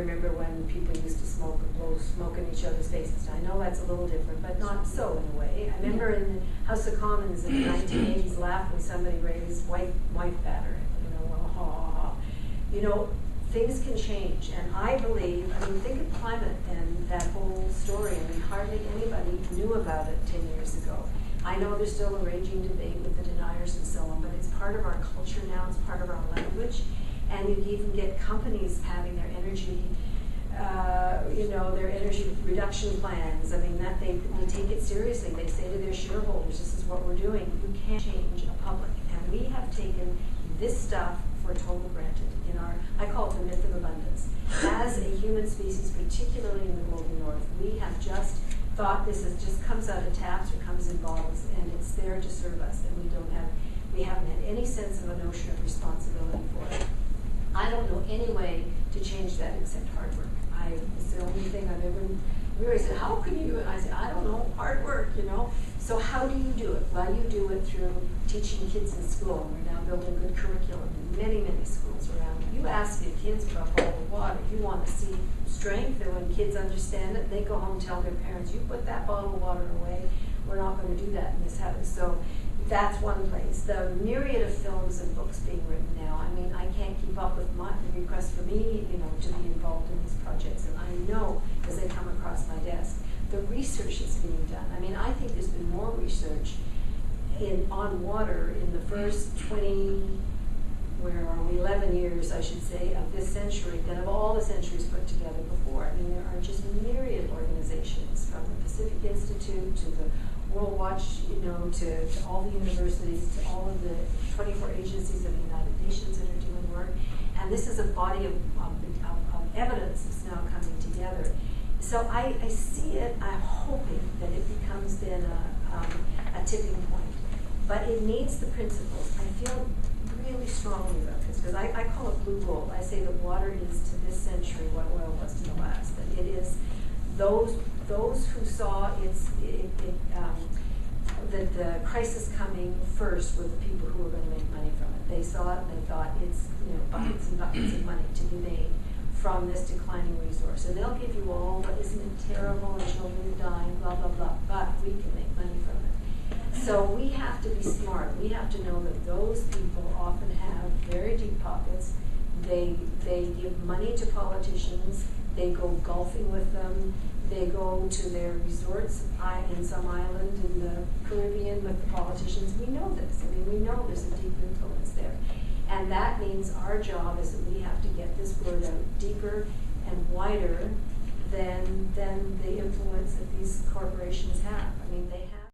remember when people used to smoke and blow smoke in each other's faces. I know that's a little different, but not so in a way. I remember in the House of Commons in the 1980s laughed when somebody raised white batter. Well, ha ha ha. Things can change, and I believe, think of climate and that whole story. Hardly anybody knew about it 10 years ago. I know there's still a raging debate with the deniers and so on, but it's part of our culture now, it's part of our language, and you even get companies having their energy, their energy reduction plans. That they take it seriously. They say to their shareholders, this is what we're doing. You can't change a public, and we have taken this stuff for total granted. I call it the myth of abundance. As a human species, particularly in the global north, we have just thought this just comes out of taps or comes in bottles, and it's there to serve us, and we haven't had any sense of a notion of responsibility for it. I don't know any way to change that except hard work. It's the only thing I've ever. Everybody said, how can you? And I said, I don't know, hard work, So how do you do it? Well, you do it through teaching kids in school. We're now building good curriculum in many, many schools around. You ask the kids about bottled water. You want to see strength, and when kids understand it, they go home and tell their parents, you put that bottled water away. We're not going to do that in this house. So that's one place. The myriad of films and books being written now. I can't keep up with the request for me, to be involved in these projects. And I know as they come across my desk, the research is being done. I think there's been more research on water in the first 11 years, I should say, of this century than of all the centuries put together before. There are just myriad organizations, from the Pacific Institute to the World Watch, to all the universities, to all of the 24 agencies of the United Nations that are doing work. And this is a body of evidence that's now coming together. So I see it, I'm hoping that it becomes then a tipping point. But it needs the principles. I feel really strongly about this, because I call it blue gold. I say that water is to this century what oil was to the last. That it is those who saw that the crisis coming first were the people who were going to make money from it. They saw it and they thought it's buckets and buckets of money to be made from this declining resource. And they'll give you all, but isn't it terrible, and children are dying, blah, blah, blah, but we can make money from it. So we have to be smart. We have to know that those people often have very deep pockets. They give money to politicians. They go golfing with them. They go to their resorts in some island in the Caribbean with the politicians. We know this. We know there's a deep influence there. And that means our job is that we have to get this word out deeper and wider than the influence that these corporations have. They have